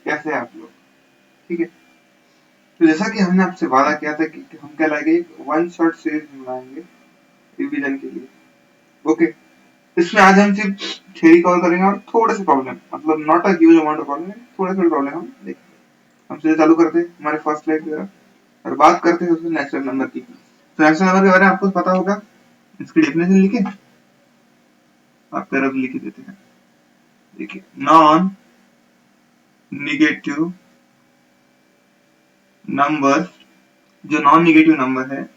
कैसे हैं आप लोग? ठीक है, तो जैसा कि हमने आपसे वादा किया था कि हम क्या लाएंगे, एक वन शॉट सीरीज बनाएंगे रिवीजन के लिए। ओके, इसमें आज हम सिर्फ थ्योरी कवर करेंगे और थोड़े से प्रॉब्लम, मतलब not a huge amount of problem, थोड़े थोड़े प्रॉब्लम हम देखेंगे। हम सीधे चालू करते हैं हमारे फर्स्ट स्लाइड की तरफ और बात करते हैं उसमें नेचुरल नंबर की। तो नेचुरल नंबर के बारे में आपको पता होगा, इसकी डेफिनेशन लिखे आप तरफ लिख देते हैं। देखिए, नॉन निगेटिव नंबर, जो नॉन निगेटिव नंबर है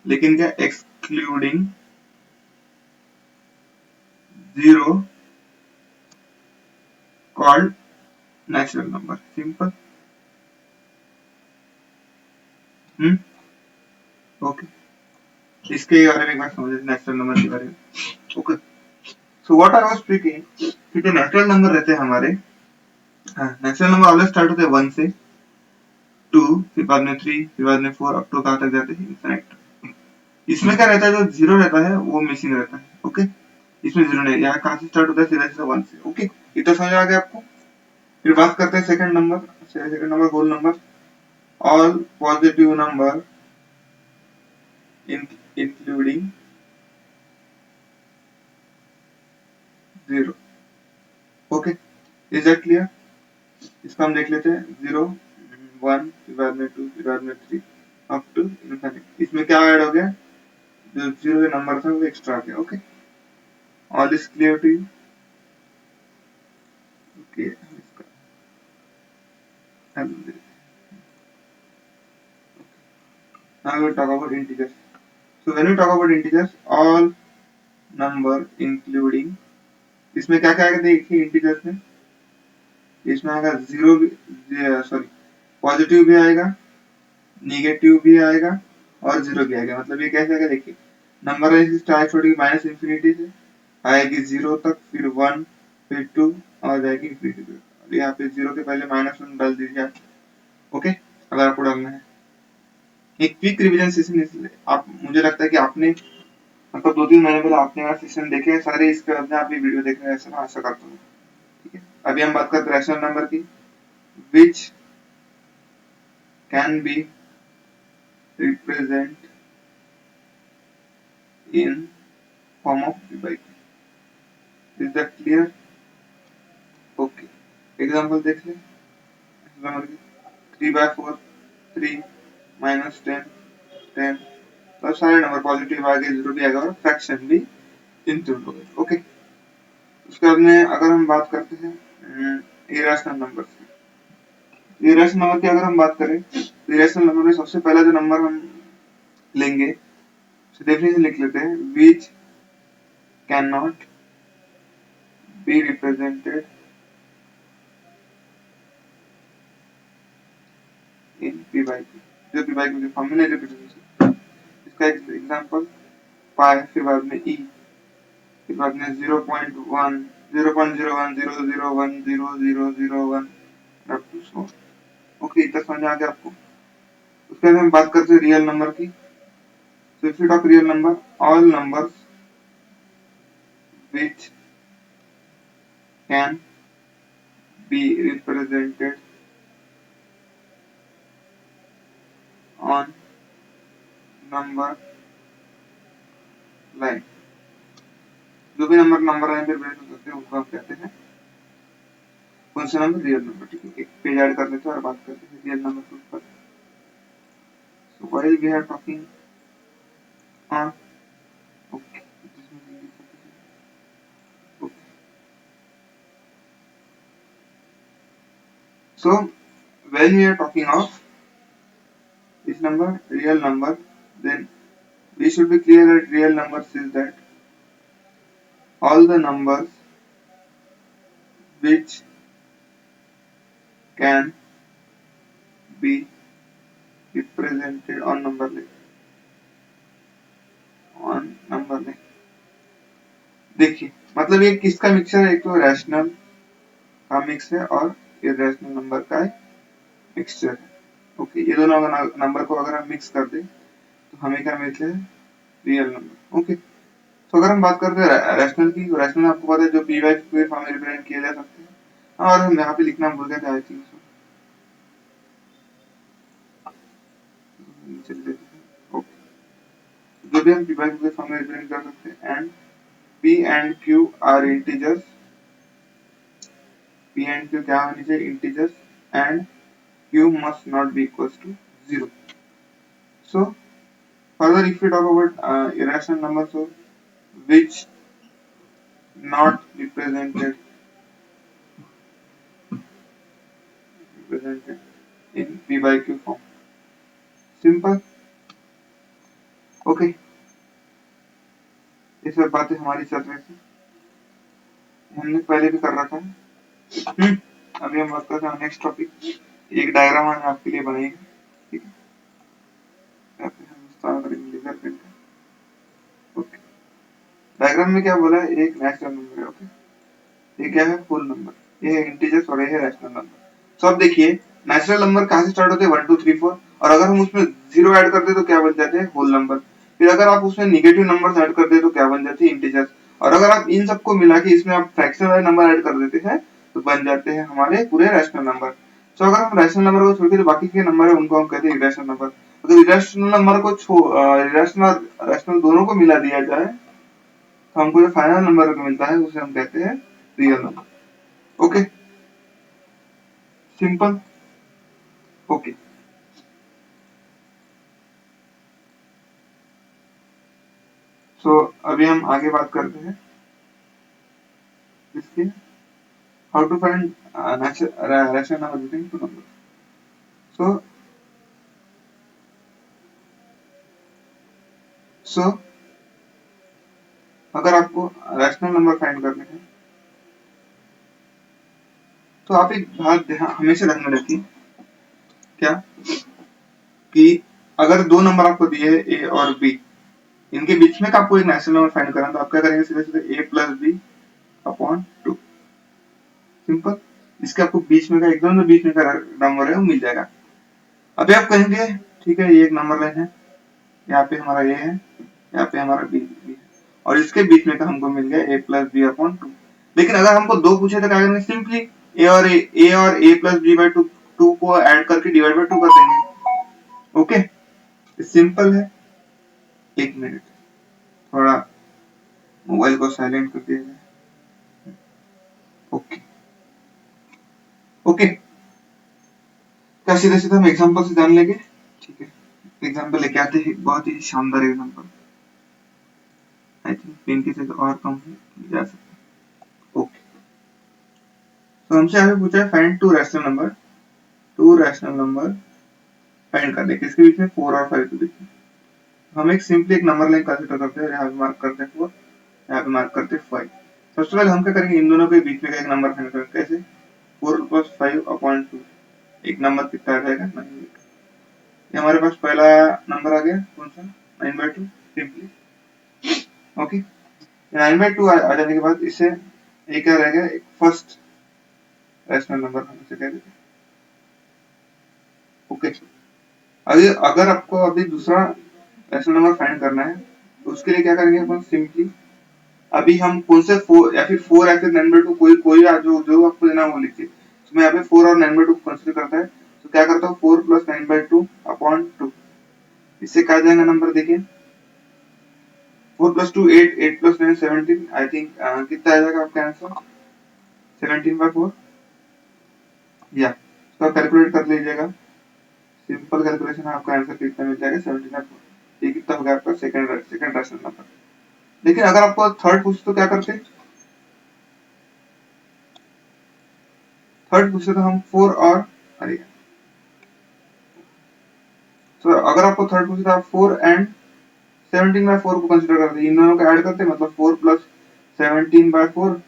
लेकिन क्या excluding zero called natural number. Simple. Okay, इसके बारे में एक बार समझे नेचुरल नंबर के बारे में। Okay, so what I was speaking कि जो नेचुरल नंबर रहते हैं हमारे, नेचुरल नंबर ऑलवेज स्टार्ट होते हैं 1 से, 2, फिर बाद में 3, फिर बाद में 4, अप टू कहां तक जाते हैं, इनफिनिट। इसमें क्या रहता है, जो जीरो रहता है वो मिसिंग रहता है। ओके, इसमें जीरो नहीं, यहाँ कहां से स्टार्ट होता है, सीधा सीधा 1 से। ओके, इतना समझ आ गया आपको? फिर बात करते हैं second number. Second number whole number, all positive number including zero. Okay, is that clear? इसको हम देख लेते हैं, 0, 1, फिर बाद में 2, फिर बाद में 3, अप टू इनफिनिट। इसमें क्या ऐड हो गया, जो जीरो का नंबर था वो एक्स्ट्रा आ गया। Okay, all is clear to you? Okay, now we will talk about integers. So when we talk about integers, all number including, इसमें क्या क्या आएगा देखिए इंटीजर्स में, इसमें आएगा जीरो भी, सॉरी पॉजिटिव भी आएगा, निगेटिव भी आएगा और जीरो भी आएगा। मतलब ये कैसे आएगा देखिए, नंबर है स्टार्ट छोड़ी माइनस इंफिनिटी से आएगी जीरो तक, फिर 1, फिर 2 और जाएगी इंफिनिटी तक। अब यहाँ पे जीरो के पहले -1 डाल दीजिए आप। ओके, अगर आपको डालना है एक क्विक रिवीजन सेशन, इसलिए आप, मुझे लगता है कि आपने मतलब 2-3 महीने पहले आपने मेरा सेशन देखे हैं सारे, इसके बाद में आप ये वीडियो देख रहे हैं, ऐसा आशा करता हूँ। ठीक है, अभी हम बात करते हैं रैशनल नंबर की, which can be represent in form of P by Q. Is that clear? Okay, example देख लें। नंबर की 3/4, 3, -10, 10, तो सारे नंबर पॉजिटिव आगे, जीरो भी आएगा और फ्रैक्शन भी इंक्लूड हो गए। ओके, उसके बाद में अगर हम बात करते हैं इरेशनल नंबर की, इरेशनल नंबर की अगर हम बात करें, इरेशनल नंबर में सबसे पहला जो नंबर हम लेंगे, डेफिनेशन लिख लेते हैं, which can not be represented in P by Q, जो पी बाई क्यू के फॉर्म में नहीं रिप्रेजेंटेशन। इसका एक एग्जांपल पाई, फिर बाद में ई, फिर बाद में 0.1, 0.01, 001, 0001 अप टू सो। ओके, इतना समझ आ गया आपको? उसके बाद हम बात करते हैं रियल नंबर की। So if you talk real number, all numbers which can be represented on number line, जो भी नंबर लाइन पे रिप्रेजेंट करते हैं उनको हम कहते हैं कौन सा नंबर, रियल नंबर। ठीक है, एक पेज ऐड कर लेते हैं और बात करते हैं रियल नंबर के ऊपर। So while we are talking on, okay, okay. So when we are talking of this number, real number, then we should be clear that real numbers is that all the numbers which can be represented on number line, on number line। देखिए, मतलब ये किसका mixture है, एक तो rational का mix है और इरेशनल नंबर का मिक्सचर है। ओके, ये दोनों नंबर को अगर हम मिक्स कर दें तो हमें क्या मिलते हैं, रियल नंबर। ओके, तो अगर हम बात करते हैं रैशनल की, रैशनल आपको पता है जो पी बाई क्यू के फॉर्म में रिप्रेजेंट किया जा सकते हैं। और हम यहाँ पे लिखना भूल गए थे, आई थिंक चल जाएगी। ओके, जो भी हम p by q के फॉर्म में रिप्रेजेंट कर सकते हैं, and p and q are integers, p and q क्या होनी चाहिए, integers, and q must not be equals to 0. So further if we talk about irrational numbers, so which not represented in p by q form, simple. Okay, ये सब बातें हमारी चल रही थी, हमने पहले भी कर रखा है। अभी हम बात करते हैं नेक्स्ट टॉपिक। एक डायग्राम मैंने आपके लिए बनाई है, ठीक है, यहाँ पे हम इस्तेमाल करेंगे लेजर पेन का। ओके, डायग्राम में क्या बोला है, एक नेचुरल नंबर है। ओके, ये क्या है, फुल नंबर, ये है इंटीजर्स और ये है रैशनल नंबर। तो अब देखिए नेचुरल नंबर कहाँ से स्टार्ट होते हैं, 1 2 3 4, और अगर हम उसमें जीरो ऐड करते तो क्या बन जाते हैं, होल नंबर। फिर अगर आप उसमें निगेटिव नंबर्स ऐड कर दे तो क्या बन जाते हैं, इंटीजर्स। और अगर आप इन सबको मिला के इसमें आप फ्रैक्शनल वाले नंबर ऐड कर देते हैं तो बन जाते हैं हमारे पूरे रैशनल नंबर। तो अगर हम रैशनल नंबर को छोड़ के जो बाकी के नंबर है उनको हम कहते हैं इरेशनल नंबर। अगर इरेशनल नंबर को इरेशनल रैशनल दोनों को मिला दिया जाए तो हमको जो फाइनल नंबर मिलता है उसे हम कहते हैं real number. Okay, simple. Okay, so अभी हम आगे बात करते हैं इसके how to find rational number between two number. So so अगर आपको रैशनल नंबर फाइंड करने हैं तो आप एक बात ध्यान हमेशा ध्यान में रखिए, क्या कि अगर दो नंबर आपको दिए हैं ए और बी, इनके बीच में का आपको एक नेचुरल नंबर फाइंड करना, तो आप क्या करेंगे, सीधे सीधे a plus b upon two, simple. इसके आपको बीच में का एकदम बीच में का नंबर है वो मिल जाएगा। अभी आप कहेंगे ठीक है, ये एक नंबर लाइन है, यहाँ पे हमारा ए है, यहाँ पे हमारा बी है, और इसके बीच में का हमको मिल गया ए प्लस बी अपॉन टू। लेकिन अगर हमको दो पूछे तो क्या करेंगे, सिंपली ए और ए प्लस बी बाई टू को ऐड करके डिवाइड बाई टू कर देंगे। ओके, सिंपल है। एक मिनट, थोड़ा मोबाइल को साइलेंट कर दिया जाए। ओके ओके, क्या सीधे सीधे हम एग्जांपल से जान लेंगे, ठीक है। एग्जांपल लेके आते हैं, बहुत ही शानदार एग्जांपल। आई थिंक पेन की जगह और कम जा सकता है। ओके, तो हमसे आगे पूछा है find to rational number, to rational number find करने किसके बीच में, 4 और 5 के बीच में। हम एक सिंपली एक नंबर लाइन कंसीडर करते हैं, यहाँ पे मार्क करते हैं 4, यहाँ पे मार्क करते हैं 5। सबसे पहले हम क्या करेंगे, इन दोनों के बीच में का एक नंबर फाइंड करेंगे, कैसे, 4 प्लस 5 अपॉन 2, एक नंबर कितना आ जाएगा, 9। ये हमारे पास पहला नंबर आ गया, कौन सा, 9/2, सिंपली। ओके, 9/2 आ जाने के बाद इससे ये क्या रहेगा, एक फर्स्ट रैशनल नंबर हम इसे कह देते हैं। ओके, अभी अगर आपको अभी दूसरा रैशनल नंबर फाइंड करना है तो उसके लिए क्या करेंगे अपन, सिंपली अभी हम कौन से 4 या फिर 4 या फिर 9/2, कोई कोई जो जो आपको देना वो लिखिए। तो मैं यहाँ पे 4 और 9/2 कंसीडर करता है, तो क्या करता हूँ, 4 प्लस 9/2 अपॉन 2, इससे क्या जाएगा नंबर, देखिए 4 प्लस 2 8, 8 प्लस 9 17। आई थिंक कितना आ जाएगा आपका आंसर, 17/4, या तो आप कैलकुलेट कर लीजिएगा, सिंपल कैलकुलेशन आपका आंसर कितना मिल जाएगा, 17/4। ये कितना हो गया आपका सेकंड रैशनल नंबर। लेकिन अगर आपको थर्ड पूछे तो क्या करते, थर्ड पूछे तो हम 4 और, अरे तो अगर आपको थर्ड पूछे तो आप 4 एंड 17/4 को कंसीडर करते, इन दोनों को ऐड करते, मतलब 4 प्लस 17/4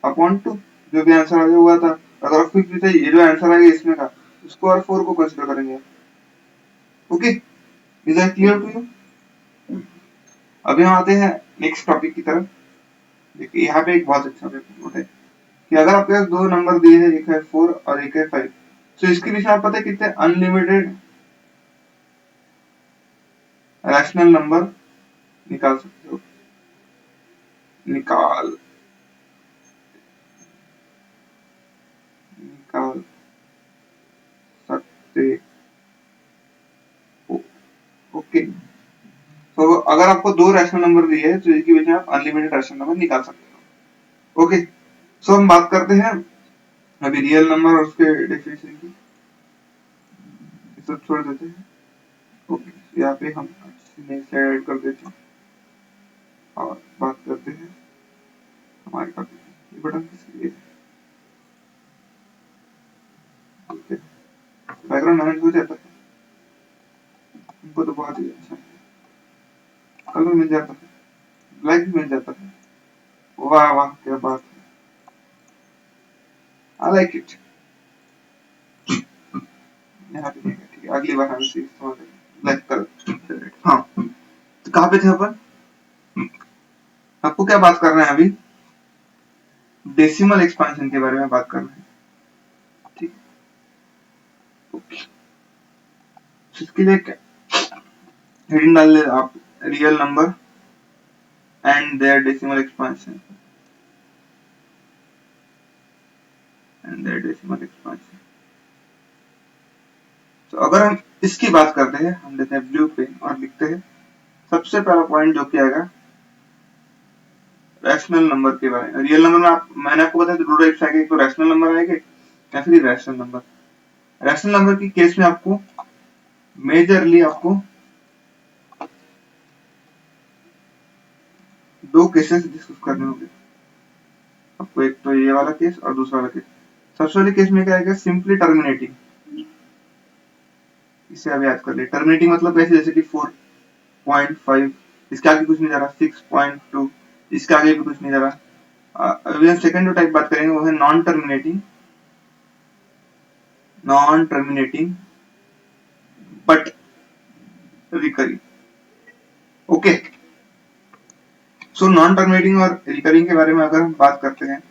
अपॉन 2, जो भी आंसर आगे हुआ था। अगर आप फिर पूछे ये जो आंसर आएगा इसमें का, उसको और 4 को कंसीडर करेंगे। Okay, is that clear to you. अभी हम आते हैं नेक्स्ट टॉपिक की तरफ। देखिए यहाँ पे एक बहुत अच्छा नोट है कि अगर आपके पास दो नंबर दिए हैं, एक है 4 और एक है 5, तो इसके बीच में आप पता है कितने अनलिमिटेड रैशनल नंबर निकाल सकते हो, निकाल निकाल सकते हो। अगर आपको दो रैशनल नंबर दिए है तो इसकी वजह से आप अनलिमिटेड रैशनल नंबर निकाल सकते हो। ओके, सो हम बात करते हैं अभी रियल नंबर और उसके डेफिनेशन की, सब छोड़ देते हैं। ओके, यहाँ पे हम नई स्लाइड ऐड कर देते हैं और बात करते हैं हमारे टॉपिक। ये बटन किसके लिए है? बैकग्राउंड मैनेज हो जाता है, हमको तो बहुत ही अच्छा कलर मिल जाता है, ब्लैक भी मिल जाता है। वाह वाह, क्या बात है, आई लाइक इट। यहाँ पे नहीं है, ठीक है, अगली बार हम इसे इस्तेमाल करेंगे ब्लैक कलर। हाँ, तो कहाँ पे थे अपन? आपको क्या बात कर रहे हैं अभी? डेसिमल एक्सपेंशन के बारे में बात कर रहे हैं, ठीक। ओके, इसके लिए क्या हेडिंग डाल दे आप, real number and their decimal expansion, and their decimal expansion. तो अगर हम इसकी बात करते हैं, हम लेते हैं ब्लू पेन और लिखते हैं सबसे पहला पॉइंट जो कि आएगा रैशनल नंबर के बारे में। रियल नंबर में मैंने आपको बताया दो टाइप्स आएंगे, एक तो रैशनल नंबर आएंगे या फिर इरेशनल नंबर। रैशनल नंबर की केस में आपको मेजरली आपको दो केसेस डिस्कस करने होंगे आपको, एक तो ये वाला केस और दूसरा वाला केस। सबसे पहले केस में क्या आएगा, सिंपली टर्मिनेटिंग। इसे अब याद कर ले, टर्मिनेटिंग मतलब ऐसे जैसे कि 4.5, इसके आगे कुछ नहीं जा रहा, 6.2, इसके आगे भी कुछ नहीं जा रहा। अभी हम सेकंड जो टाइप बात करेंगे वो है non terminating, non terminating but recurring. Okay, so non terminating और रिकरिंग के बारे में अगर हम बात करते हैं,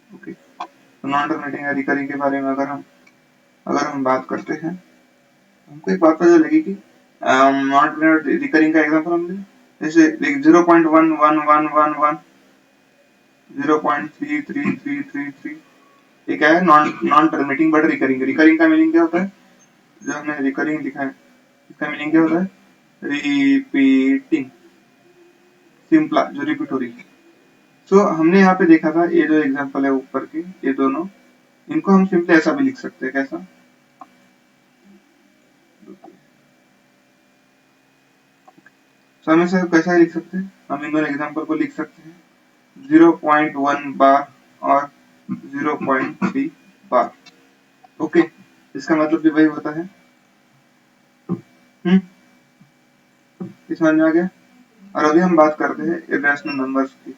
ओके, तो नॉन टर्मिनेटिंग और रिकरिंग के बारे में अगर हम बात करते हैं, हमको एक बात पता लगी कि नॉन रिकरिंग का एग्जांपल हमने जैसे 0.11111 0.3333, ये क्या है, non terminating but recurring. Recurring का मीनिंग क्या होता है, जो हमने रिकरिंग लिखा है इसका मीनिंग क्या होता है, रिपीटिंग, सिंपला जो रिपीट हो रही है। सो हमने यहाँ पे देखा था ये जो एग्जांपल है ऊपर के, ये दोनों, इनको हम सिंपली ऐसा भी लिख सकते हैं, कैसा, सो हम इसे कैसा लिख सकते हैं, हम इन दोनों एग्जांपल को लिख सकते हैं 0.1 बार और 0.3 बार। ओके, इसका मतलब भी वही होता है। समझ में आ गया? और अभी हम बात करते हैं इरेशनल नंबर्स की।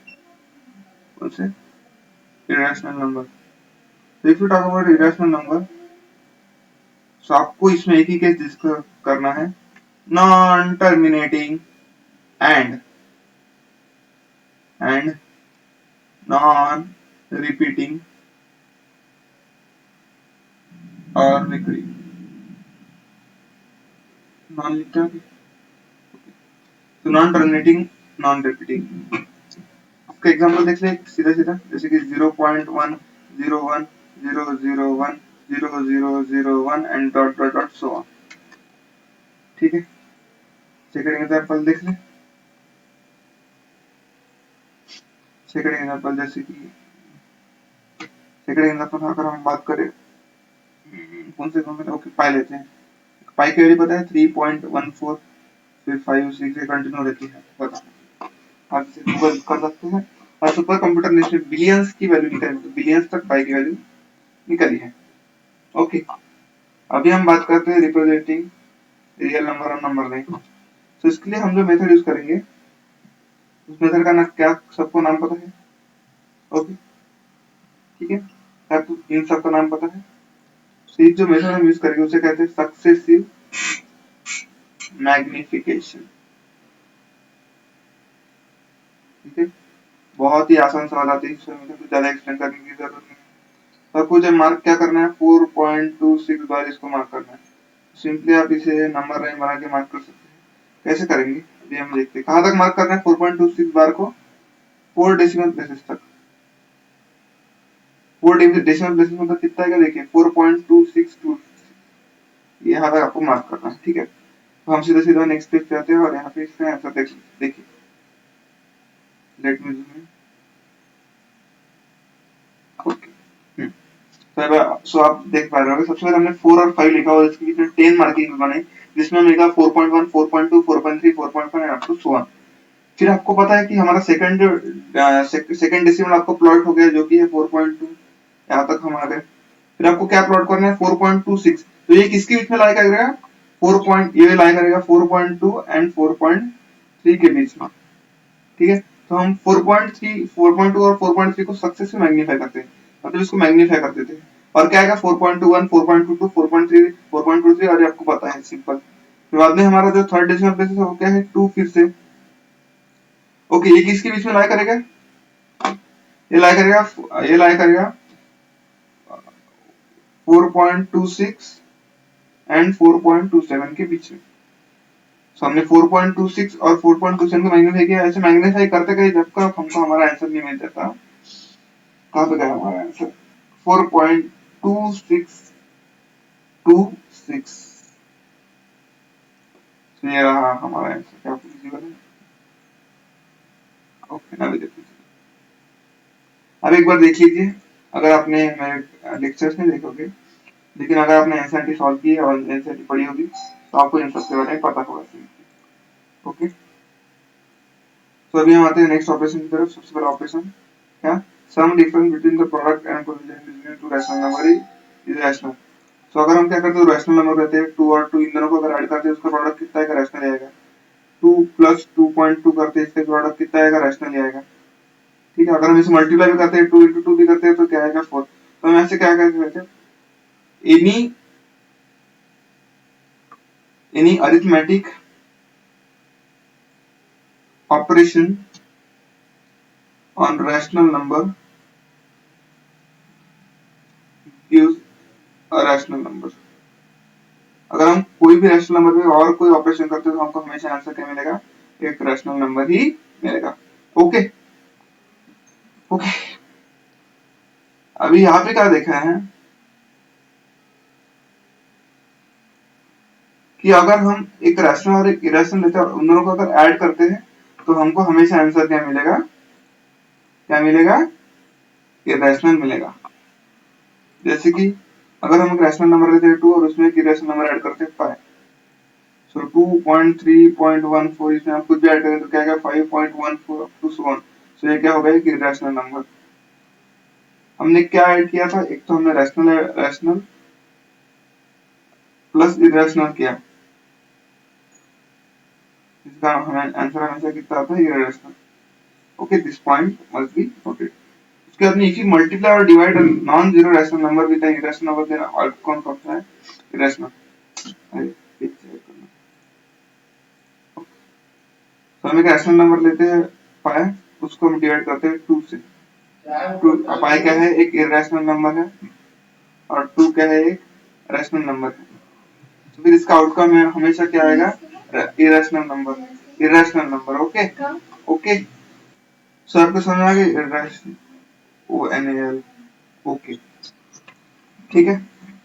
कौन से? Irrational number. तो if you talk about irrational number, तो आपको इसमें एक ही केस डिस्कस करना है, non terminating and non repeating और रिकरिंग। नॉन लिखा है, तो नॉन टर्मिनेटिंग, नॉन रिपीटिंग। इसका एग्जांपल देख ले सीधा सीधा, जैसे कि 0.10100100001 and dot dot dot so on. ठीक है, सेकंड एग्जांपल देख ले, सेकंड एग्जांपल जैसे कि सेकंड एग्जांपल अगर हम बात करें कौन से ओके, पाई लेते हैं। पाई की वैल्यू पता है 3.14, फिर 5 6 से कंटिन्यू रहती है, पता आप इसे गूगल कर सकते हैं। और सुपर कंप्यूटर ने इसमें बिलियंस की वैल्यू निकाली, तो बिलियंस तक पाई की वैल्यू निकाली है। ओके, अभी हम बात करते हैं रिप्रेजेंटिंग रियल नंबर और नंबर लाइन। तो इसके लिए हम जो मेथड यूज करेंगे, उस मेथड का नाम क्या सबको नाम पता है? ओके, ठीक है, आपको इन सबका नाम पता है। तो जो मेथड हम यूज करेंगे उसे कहते हैं सक्सेसिव मैग्निफिकेशन। ठीक है, बहुत ही आसान सवाल आते हैं, इसमें मुझे कुछ ज्यादा एक्सप्लेन करने की जरूरत नहीं है। सबको जब मार्क क्या करना है, 4.26 बार इसको मार्क करना है। सिंपली आप इसे नंबर लाइन बना के मार्क कर सकते हैं। कैसे करेंगे अभी हम देखते हैं। कहाँ तक मार्क करना है 4.26 बार को? 4 डेसिमल प्लेसेस तक। 4 डेसिमल प्लेसेस मतलब कितना है, देखिए 4.262, यहाँ तक आपको मार्क करना है। ठीक है, तो हम सीधा सीधा नेक्स्ट पेज पे आते हैं और यहाँ पे इसका आंसर देखिए लेट मी जूम ओके। सो आप देख पा रहे होंगे सबसे पहले हमने 4 और 5 लिखा और इसके बीच में 10 मार्किंग बनाई जिसमें हम लिखा 4.1 4.2 4.3 4.5 and up to so on. फिर आपको पता है कि हमारा सेकंड जो सेकंड डेसिमल आपको प्लॉट हो गया जो कि है 4.2 यहाँ तक हम आ गए। फिर आपको क्या प्लॉट करना है 4.26 तो ये किसके बीच में लाई करेगा 4 पॉइंट ये लाई करेगा 4.2 एंड 4.3 के बीच में। ठीक है तो हम 4.3 4.2 और 4.3 को सक्सेस से मैग्नीफाई करते हैं मतलब इसको मैग्नीफाई कर देते हैं और क्या आएगा 4.21 4.22 4.3 4.23 और ये आपको पता है सिंपल। फिर बाद में हमारा जो थर्ड डेसिमल प्लेस है वो क्या है 2 फिर से ओके ये किसके बीच में लाई करेगा ये लाई करेगा 4.26 एंड 4.27 के बीच में। सो हमने 4.26 और 4.27 को मैग्नीफाई किया ऐसे मैग्नीफाई करते गए जब तक हमको हमारा आंसर नहीं मिल जाता कहाँ पे गया हमारा आंसर 4.2626 तो ये रहा हमारा आंसर क्या पॉसिबल है ओके ना देखिए अब एक बार देख लीजिए अगर आपने मेरे लेक्चर्स में देखोगे लेकिन अगर आपने एनसीईआरटी सॉल्व की है और एनसीईआरटी पढ़ी होगी तो आपको इन सब के बारे में पता होगा ओके। तो अभी हम आते हैं नेक्स्ट ऑपरेशन की तरफ। सबसे पहला ऑपरेशन क्या sum difference between the product and coefficient between two rational number is rational. तो अगर हम क्या करते हैं रैशनल नंबर रहते हैं 2 और 2 इन दोनों को अगर ऐड करते हैं उसका प्रोडक्ट कितना आएगा रैशनल आएगा 2 प्लस 2.2 करते हैं इसका प्रोडक्ट कितना आएगा रैशनल आएगा। ठीक है अगर हम इसे मल्टीप्लाई भी करते हैं 2 into 2 भी करते हैं तो क्या आएगा 4। तो हम ऐसे क्या कर सकते हैं any arithmetic operation on rational number gives a rational number। अगर हम कोई भी रैशनल नंबर पे और कोई ऑपरेशन करते हैं तो हमको हमेशा आंसर क्या मिलेगा एक रैशनल नंबर ही मिलेगा। ओके ओके अभी यहाँ पे क्या देखा है कि अगर हम एक रैशनल और एक इरेशनल लेते हैं उन दोनों को अगर ऐड करते हैं तो हमको हमेशा आंसर क्या मिलेगा इरेशनल मिलेगा। जैसे कि अगर हम एक रैशनल नंबर लेते हैं 2 और उसमें एक इरेशनल नंबर ऐड करते हैं 5 सो 2.3.14 इसमें आप कुछ भी ऐड करें तो क्या आएगा 5.14 अप टू सो ऑन। सो ये क्या हो गया एक इरेशनल नंबर। हमने क्या ऐड किया था एक तो हमने रैशनल प्लस इरेशनल किया इसका हमें आंसर हमेशा कितना आता है irrational. Okay this point must be noted. उसके बाद में इफ यू मल्टीप्लाई और divide non zero rational number with an irrational number then outcome comes है इरेशनल। तो हम एक रैशनल नंबर लेते हैं पाई उसको हम डिवाइड करते हैं 2 से। 2 पाई क्या है एक इरेशनल नंबर है और 2 क्या है एक रैशनल नंबर है। तो फिर इसका आउटकम है हमेशा क्या आएगा irrational number okay okay. So आपको समझ आ गई irrational O N A L okay ठीक है।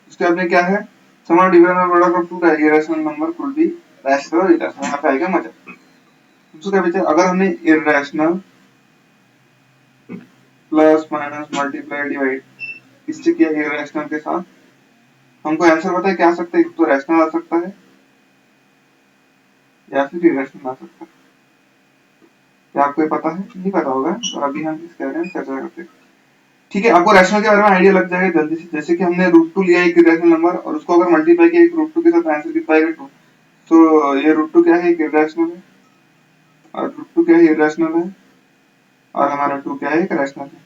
उसके बाद में क्या है sum of different product of two irrational number could be rational और इरेशनल। यहाँ पे आएगा मजा। दूसरा क्या बचा अगर हमने irrational plus minus multiply divide इससे किया इरेशनल के साथ हमको आंसर पता है क्या आ सकता है तो रैशनल आ सकता है या फिर इरेशनल आ सकता है। क्या आपको पता है नहीं पता होगा तो अभी हम इसके बारे में चर्चा करते हैं। ठीक है आपको रैशनल के बारे में आइडिया लग जाएगा जल्दी से। जैसे कि हमने √2 लिया एक इरेशनल नंबर और उसको अगर मल्टीप्लाई किया एक √2 के साथ आंसर कितना आएगा 2। तो ये √2 क्या है एक इरेशनल है और √2 क्या है इरेशनल है और हमारा 2 क्या है एक रैशनल है।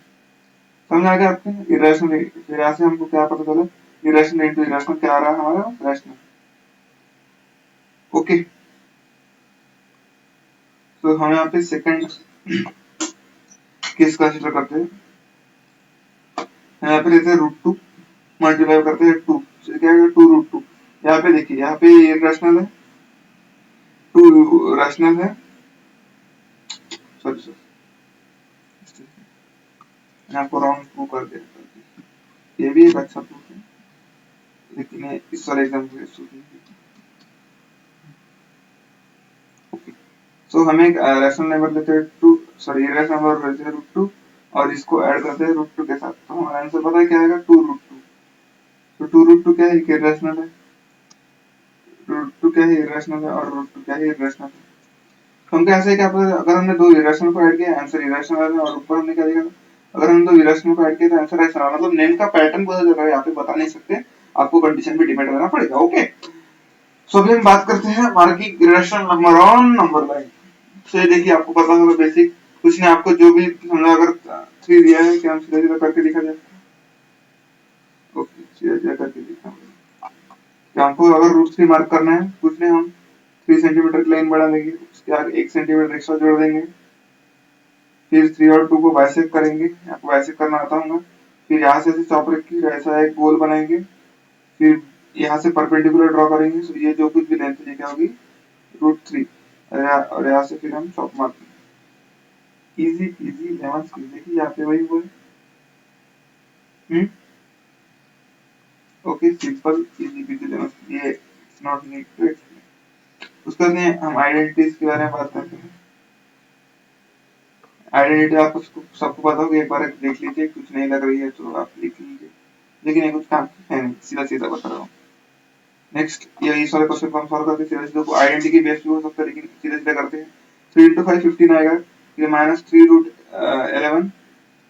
समझ आ गया आपको इरेशनल। फिर यहाँ से हमको क्या पता चला इरेशनल इनटू इरेशनल क्या आ रहा है हमारा रैशनल। ओके तो हम यहाँ पे सेकंड केस कंसीडर करते हैं। यहाँ पे लेते हैं √2 मल्टीप्लाई करते हैं 2 से क्या आएगा 2√2। यहाँ पे देखिए यहाँ पे इरेशनल है 2 रैशनल है सॉरी मैं आपको रॉन्ग प्रूव कर दिया। ये भी एक अच्छा प्रूफ है लेकिन इस वाले एग्जाम के लिए सो हमें एक रैशनल नंबर लेते हैं इरेशनल नंबर लेते हैं √2 और इसको ऐड करते हैं √2 के साथ, तो हमारा आंसर पता है क्या आएगा 2√2। तो 2√2 क्या है, इरेशनल है, √2 क्या है इरेशनल है और √2 क्या है इरेशनल है। तो हम कैसे क्या पता, अगर हमने दो इरेशनल को ऐड किया आंसर इरेशनल है और ऊपर हमने क्या देखा, अगर हम दो इरेशनल को ऐड किया तो आंसर रैशनल, मतलब नेम का पैटर्न बदल जाएगा, यहाँ पे बता नहीं सकते, आपको कंडीशन पे डिपेंड करना पड़ेगा। ओके, सो अभी हम बात करते हैं marking irrational number on number line. तो देखिए आपको पता होगा बेसिक, कुछ ने आपको जो भी हमने अगर 3 दिया है कि हम सीधा सीधा करके दिखा जाए, ओके सीधा सीधा करके दिखा, कि हमको अगर √3 मार्क करना है, कुछ ने हम 3 सेंटीमीटर की लाइन बढ़ा देंगे, उसके आगे 1 सेंटीमीटर एक्स्ट्रा जोड़ देंगे, फिर 3 और 2 को बाइसेक्ट करेंगे, आपको बाइसेक्ट करना आता होगा, फिर यहाँ से चॉप रख के ऐसा एक गोल बनाएंगे, फिर यहाँ से परपेंडिकुलर ड्रॉ करेंगे, तो ये जो कुछ भी लेंथ है क्या होगी √3, और यहाँ से फिर हम चॉप मारते हैं। इजी इजी लेमन स्क्वीज, देखिए यहाँ पे वही वो है। Okay simple easy peasy lemon squeeze, ये नॉट नीड टू एक्सप्लेन। उसके बाद हम आइडेंटिटीज के बारे में बात करते हैं। आइडेंटिटी आपको सबको पता होगा, एक बार देख लीजिए, कुछ नहीं लग रही है तो आप लिख लीजिए, लेकिन ये कुछ काम है नहीं, सीधा सीधा बता रहा हूँ। नेक्स्ट ये इस वाले क्वेश्चन को हम सॉल्व करते हैं, सीधा सीधा आइडेंटिटी की बेस पे हो सकता है, लेकिन सीधा सीधा करते हैं। 3 into 5 15 आएगा, ये -3√11,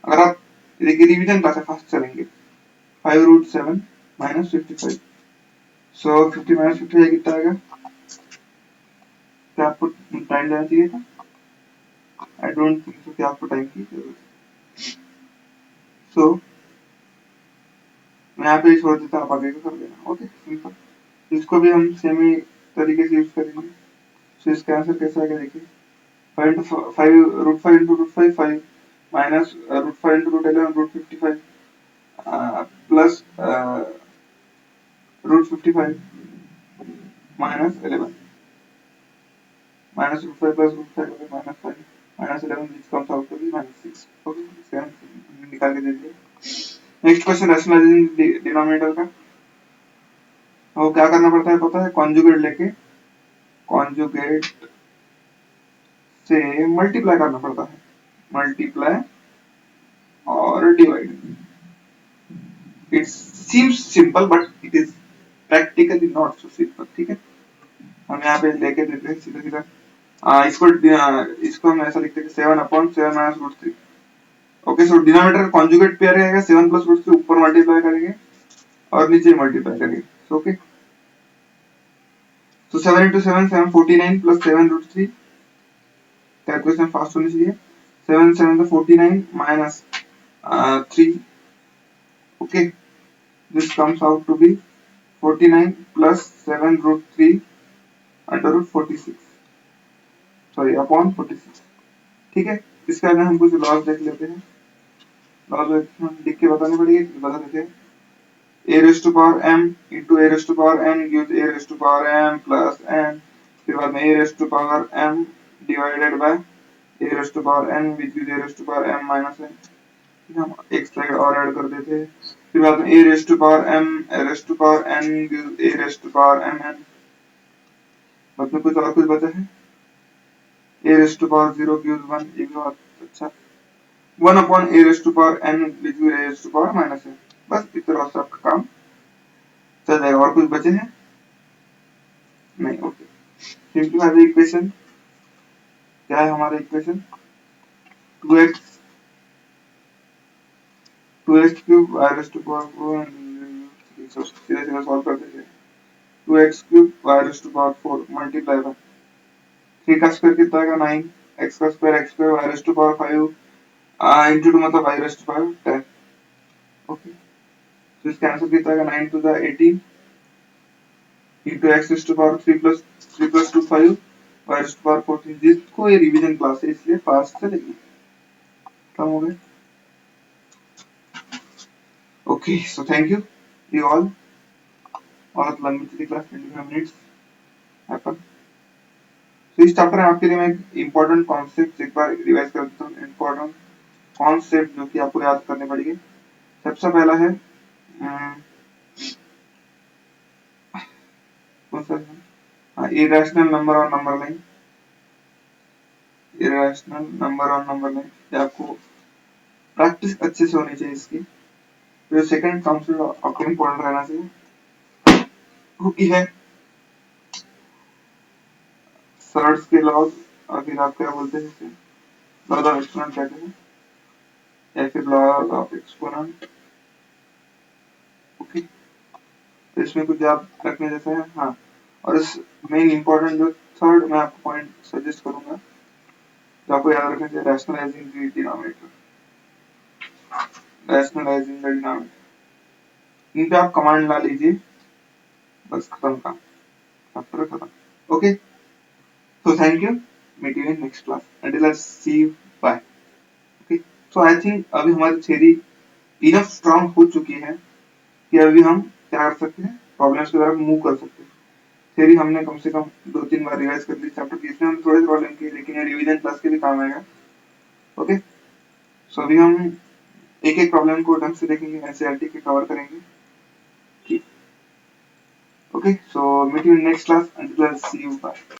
अगर आप देखिए रिवीजन क्लास है फास्ट चलेंगे, 5√7 -55, सो 50 -50 कितना आएगा, क्या आपको टाइम लेना चाहिए था, आई डोंट थिंक सो कि आपको टाइम की जरूरत है। सो मैं यहाँ पे छोड़ देता हूँ, आप आगे का कर देना। ओके सिंपल, इसको भी हम सेम ही तरीके से यूज करेंगे। सो इसका आंसर कैसा आएगा देखिए, 5 into 5 √5 into √5 5 minus √5 into √11 √55 plus √55 minus 11 minus √5 plus √5 minus 5 minus 11 which comes out to be -6। Okay इसका आंसर निकाल के दे दिया। नेक्स्ट क्वेश्चन रैशनलाइजिंग डिनोमिनेटर का, वो क्या करना पड़ता है पता है, कॉन्जुगेट लेके कॉन्जुगेट से मल्टीप्लाई करना पड़ता है, मल्टीप्लाई और divide. It seems simple but it is practically not so simple. ठीक है, हम यहाँ पे लेके देते हैं सीधा सीधा, इसको हम ऐसा लिखते हैं 7/7 minus √3। Okay so denominator conjugate pair रहेगा, 7 प्लस √3 ऊपर मल्टीप्लाई करेंगे और नीचे मल्टीप्लाई करेंगे। ओके तो 7 into 7 7 49 plus 7√3, कैलकुलेशन फास्ट होनी चाहिए, 7 7 तो 49 minus 3। Okay this comes out to be 49 plus 7√3 √46, sorry upon 46। ठीक है, इसके आगे हम कुछ लॉस देख लेते हैं, लॉस लिख के बतानी पड़ेगी, बता देते हैं। a raised to power m into a raised to power n gives a raised to power m plus n, फिर बाद में a raised to power m divided by a raised to power n which gives a raised to power m minus n। हम एक slide और add कर देते हैं, फिर बाद में a raised to power m a raised to power n gives a raised to power mn, बाद में कुछ और कुछ बचा है, a raised to power 0 gives 1, ये भी बहुत अच्छा, 1 upon a raised to power n which gives a raised to power minus n। बस इतना सा आपका काम चल जाएगा, और कुछ बचे हैं नहीं। ओके सिंपलीफाई द इक्वेशन, क्या है हमारा equation, 2x 2x cube y raised to power 4, सीधे सीधे सॉल्व कर देंगे, 2x cube y raised to power 4 multiply by 3 का स्क्वायर कितना आएगा 9, x का square x square y raised to power 5 into 2 मतलब y raised to power 10। Okay तो इसका आंसर कितना आएगा 9 to the 18 into x raised to power 3 plus 2 5 y raised to power 14। जिसको ये रिवीजन क्लास है इसलिए फास्ट चलेगी, खत्म हो गए। Okay so thank you all, बहुत लंबी चली क्लास, 25 मिनट्स हैपन। तो इस चैप्टर में आपके लिए मैं इंपॉर्टेंट कॉन्सेप्ट एक बार रिवाइज कर देता हूँ, इंपॉर्टेंट कॉन्सेप्ट जो कि आपको याद करने पड़ेंगे। सबसे पहला है कौन सा, इरेशनल नंबर और नंबर लाइन। इरेशनल नंबर और नंबर लाइन, ये आपको प्रैक्टिस अच्छे से होनी चाहिए इसकी। तो सेकंड काउंसिल आपको इम्पोर्टेंट रहना चाहिए, क्योंकि है सर्ड्स के लॉज, और फिर आप क्या बोलते हैं इसे, लॉज ऑफ एक्सपोनेंट कहते हैं, या फिर लॉज ऑफ एक्सपोनेंट। ओके, तो इसमें कुछ याद रखने जैसा है। हाँ, और इस मेन इंपॉर्टेंट जो थर्ड मैं आपको पॉइंट सजेस्ट करूंगा, जो आपको याद रखना चाहिए, rationalising the denominator, rationalising the denominator. इन पे आप कमांड ला लीजिए, बस खत्म काम, चैप्टर खत्म। Okay, so thank you, meet you in next class, until I see you, bye। okay, so I think अभी हमारी थ्योरी इनफ स्ट्रांग हो चुकी है कि अभी हम क्या कर सकते हैं, प्रॉब्लम्स की तरफ मूव कर सकते हैं। थ्योरी हमने कम से कम 2-3 बार रिवाइज कर ली, चैप्टर 30 में हम थोड़े प्रॉब्लम किए, लेकिन ये रिवीजन क्लास के भी काम आएगा। ओके, सो अभी हम एक एक प्रॉब्लम को ढंग से देखेंगे, एनसीईआरटी के कवर करेंगे। ठीक, okay, so meet you in next class, until I see you, bye.